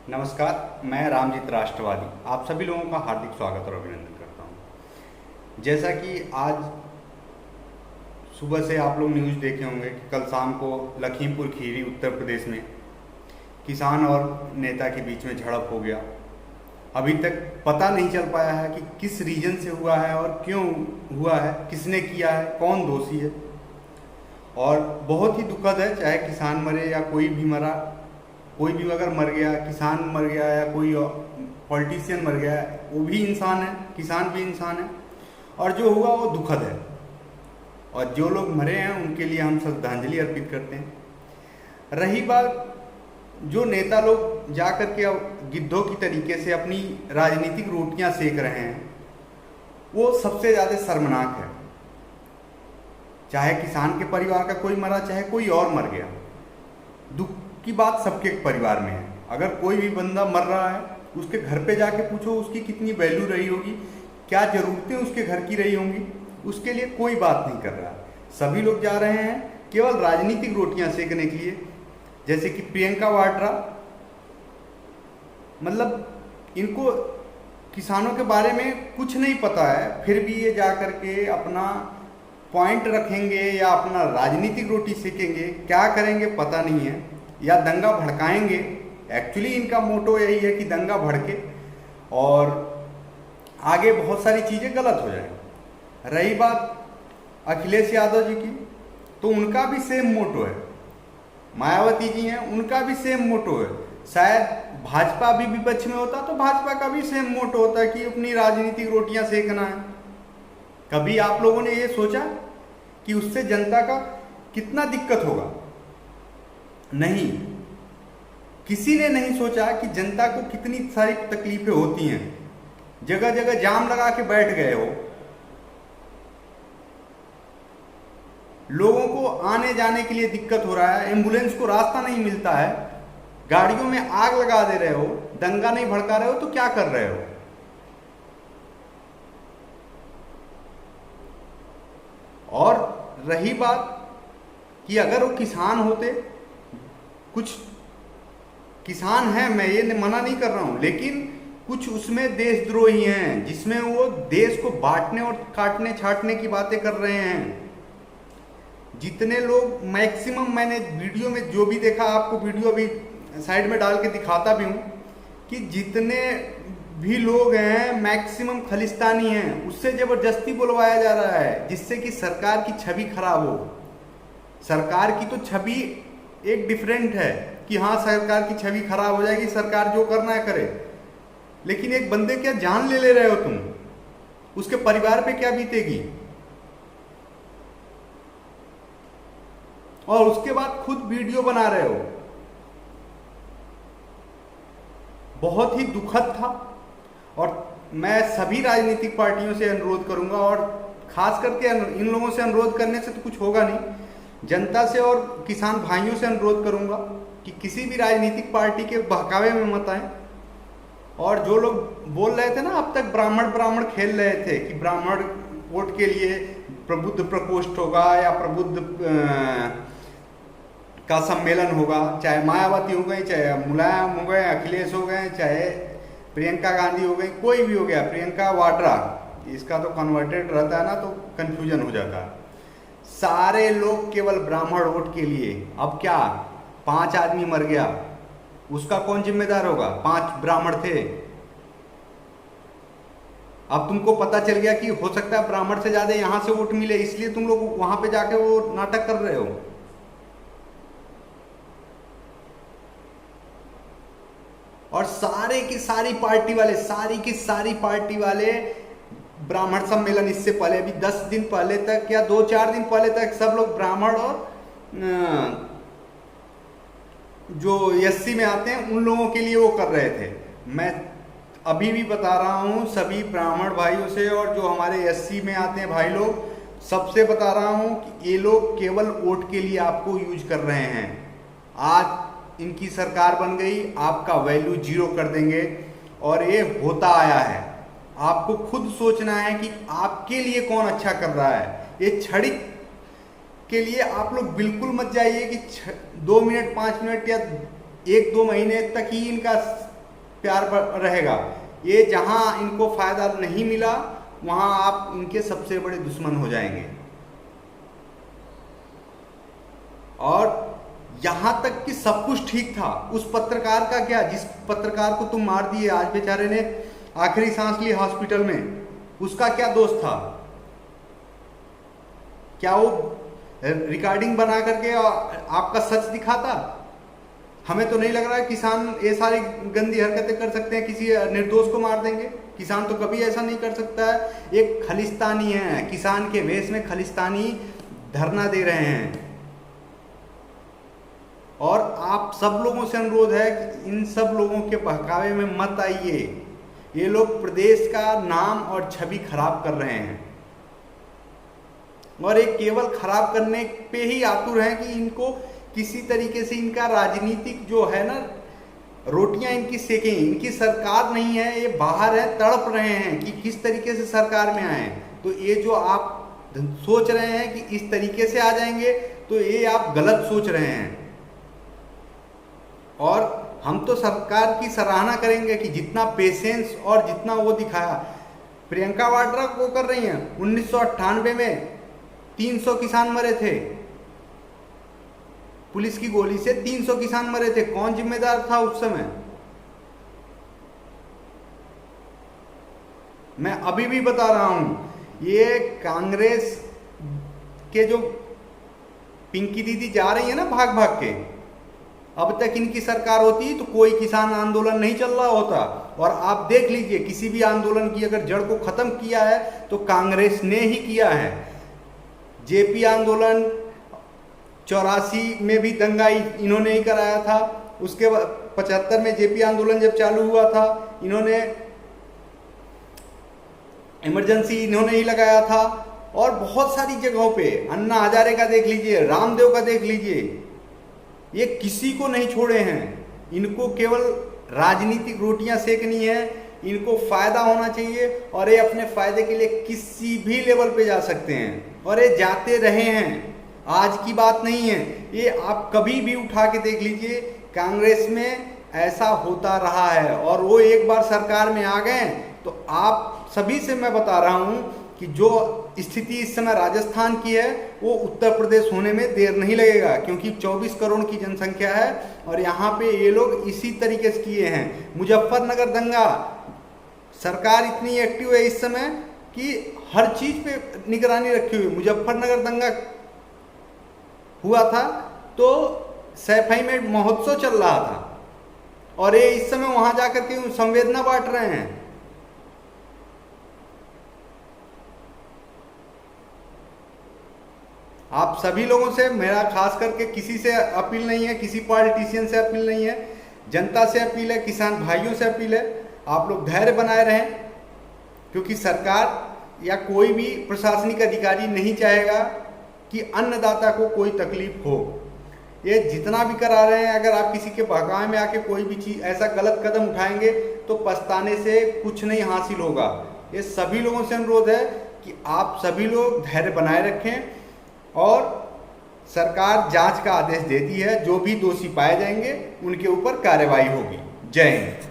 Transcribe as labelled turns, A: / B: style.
A: नमस्कार, मैं रामजीत राष्ट्रवादी आप सभी लोगों का हार्दिक स्वागत और अभिनंदन करता हूं। जैसा कि आज सुबह से आप लोग न्यूज़ देखे होंगे कि कल शाम को लखीमपुर खीरी उत्तर प्रदेश में किसान और नेता के बीच में झड़प हो गया। अभी तक पता नहीं चल पाया है कि किस रीजन से हुआ है और क्यों हुआ है, किसने किया है, कौन दोषी है। और बहुत ही दुखद है, चाहे किसान मरे या कोई भी मरा, कोई भी अगर मर गया, किसान मर गया या कोई पॉलिटिशियन मर गया, वो भी इंसान है, किसान भी इंसान है और जो हुआ वो दुखद है। और जो लोग मरे हैं उनके लिए हम श्रद्धांजलि अर्पित करते हैं। रही बात जो नेता लोग जा कर के गिद्धों की तरीके से अपनी राजनीतिक रोटियां सेक रहे हैं, वो सबसे ज़्यादा शर्मनाक है। चाहे किसान के परिवार का कोई मरा, चाहे कोई और मर गया, दुख की बात सबके परिवार में है। अगर कोई भी बंदा मर रहा है, उसके घर पे जाके पूछो उसकी कितनी वैल्यू रही होगी, क्या जरूरतें उसके घर की रही होंगी, उसके लिए कोई बात नहीं कर रहा है। सभी लोग जा रहे हैं केवल राजनीतिक रोटियां सेकने के लिए। जैसे कि प्रियंका वाड्रा, मतलब इनको किसानों के बारे में कुछ नहीं पता है, फिर भी ये जा करके अपना पॉइंट रखेंगे या अपना राजनीतिक रोटी सेकेंगे, क्या करेंगे पता नहीं है, या दंगा भड़काएंगे। एक्चुअली इनका मोटो यही है कि दंगा भड़के और आगे बहुत सारी चीज़ें गलत हो जाए। रही बात अखिलेश यादव जी की, तो उनका भी सेम मोटो है। मायावती जी हैं, उनका भी सेम मोटो है। शायद भाजपा भी विपक्ष में होता तो भाजपा का भी सेम मोटो होता है कि अपनी राजनीतिक रोटियां सेकना है। कभी आप लोगों ने ये सोचा कि उससे जनता का कितना दिक्कत होगा? नहीं, किसी ने नहीं सोचा कि जनता को कितनी सारी तकलीफें होती हैं। जगह जगह जाम लगा के बैठ गए हो, लोगों को आने जाने के लिए दिक्कत हो रहा है, एम्बुलेंस को रास्ता नहीं मिलता है, गाड़ियों में आग लगा दे रहे हो, दंगा नहीं भड़का रहे हो, तो क्या कर रहे हो? और रही बात कि अगर वो किसान होते, कुछ किसान हैं, मैं ये मना नहीं कर रहा हूं, लेकिन कुछ उसमें देशद्रोही हैं जिसमें वो देश को बांटने और काटने छाटने की बातें कर रहे हैं। जितने लोग मैक्सिमम, मैंने वीडियो में जो भी देखा, आपको वीडियो भी साइड में डाल के दिखाता भी हूं, कि जितने भी लोग हैं मैक्सिमम खालिस्तानी हैं। उससे जबरदस्ती बुलवाया जा रहा है जिससे कि सरकार की छवि खराब हो। सरकार की तो छवि एक डिफरेंट है कि हाँ सरकार की छवि खराब हो जाएगी, सरकार जो करना है करे, लेकिन एक बंदे क्या जान ले रहे हो तुम, उसके परिवार पे क्या बीतेगी? और उसके बाद खुद वीडियो बना रहे हो। बहुत ही दुखद था। और मैं सभी राजनीतिक पार्टियों से अनुरोध करूंगा, और खास करके इन लोगों से अनुरोध करने से तो कुछ होगा नहीं, जनता से और किसान भाइयों से अनुरोध करूंगा कि किसी भी राजनीतिक पार्टी के बहकावे में मत आए। और जो लोग बोल रहे थे ना, अब तक ब्राह्मण ब्राह्मण खेल रहे थे कि ब्राह्मण वोट के लिए प्रबुद्ध प्रकोष्ठ होगा या प्रबुद्ध का सम्मेलन होगा, चाहे मायावती हो गई, चाहे मुलायम हो गए, अखिलेश हो गए, चाहे प्रियंका गांधी हो गई, कोई भी हो गया, प्रियंका वाड्रा, इसका तो कन्वर्टेड रहता है ना, तो कंफ्यूजन हो जाता है। सारे लोग केवल ब्राह्मण वोट के लिए। अब क्या 5 आदमी मर गया, उसका कौन जिम्मेदार होगा? 5 ब्राह्मण थे। अब तुमको पता चल गया कि हो सकता है ब्राह्मण से ज्यादा यहां से वोट मिले, इसलिए तुम लोग वहां पे जाके वो नाटक कर रहे हो। और सारे की सारी पार्टी वाले, सारी की सारी पार्टी वाले ब्राह्मण सम्मेलन इससे पहले भी 10 दिन पहले तक या 2-4 दिन पहले तक सब लोग ब्राह्मण और जो एससी में आते हैं उन लोगों के लिए वो कर रहे थे। मैं अभी भी बता रहा हूं सभी ब्राह्मण भाइयों से, और जो हमारे एससी में आते हैं भाई लोग, सबसे बता रहा हूं कि ये लोग केवल वोट के लिए आपको यूज कर रहे हैं। आज इनकी सरकार बन गई, आपका वैल्यू 0 कर देंगे, और ये होता आया है। आपको खुद सोचना है कि आपके लिए कौन अच्छा कर रहा है। ये छड़ी के लिए आप लोग बिल्कुल मत जाइए कि 2 मिनट 5 मिनट या 1-2 महीने तक ही इनका प्यार रहेगा। ये जहां इनको फायदा नहीं मिला वहां आप इनके सबसे बड़े दुश्मन हो जाएंगे। और यहां तक कि सब कुछ ठीक था, उस पत्रकार का क्या, जिस पत्रकार को तुम मार दिए, आज बेचारे ने आखिरी सांस ली हॉस्पिटल में, उसका क्या दोष था? क्या वो रिकॉर्डिंग बना करके आपका सच दिखाता? हमें तो नहीं लग रहा है किसान ये सारी गंदी हरकतें कर सकते हैं, किसी निर्दोष को मार देंगे। किसान तो कभी ऐसा नहीं कर सकता है। एक खालिस्तानी है, किसान के वेश में खालिस्तानी धरना दे रहे हैं। और आप सब लोगों से अनुरोध है कि इन सब लोगों के बहकावे में मत आइए। ये लोग प्रदेश का नाम और छवि खराब कर रहे हैं और एक केवल खराब करने पे ही आतुर हैं कि इनको किसी तरीके से इनका राजनीतिक जो है ना, रोटियां इनकी सेकें। इनकी सरकार नहीं है, ये बाहर है, तड़प रहे हैं कि किस तरीके से सरकार में आए। तो ये जो आप सोच रहे हैं कि इस तरीके से आ जाएंगे, तो ये आप गलत सोच रहे हैं। और हम तो सरकार की सराहना करेंगे कि जितना पेशेंस और जितना वो दिखाया। प्रियंका वाड्रा को कर रही हैं, 1998 में 300 किसान मरे थे, पुलिस की गोली से 300 किसान मरे थे। कौन जिम्मेदार था उस समय? मैं अभी भी बता रहा हूं, ये कांग्रेस के जो पिंकी दीदी जा रही है ना भाग भाग के, अब तक इनकी सरकार होती तो कोई किसान आंदोलन नहीं चल रहा होता। और आप देख लीजिए, किसी भी आंदोलन की अगर जड़ को खत्म किया है तो कांग्रेस ने ही किया है। जेपी आंदोलन 84 में भी दंगा इन्होंने ही कराया था। उसके बाद 75 में जेपी आंदोलन जब चालू हुआ था, इन्होंने इमरजेंसी इन्होंने ही लगाया था। और बहुत सारी जगहों पे, अन्ना हजारे का देख लीजिए, रामदेव का देख लीजिए, ये किसी को नहीं छोड़े हैं। इनको केवल राजनीतिक रोटियां सेकनी है, इनको फायदा होना चाहिए और ये अपने फायदे के लिए किसी भी लेवल पे जा सकते हैं और ये जाते रहे हैं। आज की बात नहीं है, ये आप कभी भी उठा के देख लीजिए, कांग्रेस में ऐसा होता रहा है। और वो एक बार सरकार में आ गए तो आप सभी से मैं बता रहा हूं कि जो स्थिति इस समय राजस्थान की है वो उत्तर प्रदेश होने में देर नहीं लगेगा, क्योंकि 24 करोड़ की जनसंख्या है और यहाँ पे ये लोग इसी तरीके से किए हैं। मुजफ्फरनगर दंगा, सरकार इतनी एक्टिव है इस समय कि हर चीज पे निगरानी रखी हुई। मुजफ्फरनगर दंगा हुआ था तो सैफई में महोत्सव चल रहा था और ये इस समय वहां जाकर के संवेदना बांट रहे हैं। आप सभी लोगों से मेरा खास करके किसी से अपील नहीं है, किसी पॉलिटिशियन से अपील नहीं है, जनता से अपील है, किसान भाइयों से अपील है, आप लोग धैर्य बनाए रहें, क्योंकि सरकार या कोई भी प्रशासनिक अधिकारी नहीं चाहेगा कि अन्नदाता को कोई तकलीफ हो। ये जितना भी करा रहे हैं, अगर आप किसी के बहकावे में आके कोई भी चीज़ ऐसा गलत कदम उठाएंगे तो पछताने से कुछ नहीं हासिल होगा। ये सभी लोगों से अनुरोध है कि आप सभी लोग धैर्य बनाए रखें और सरकार जांच का आदेश देती है, जो भी दोषी पाए जाएंगे उनके ऊपर कार्रवाई होगी। जय हिंद।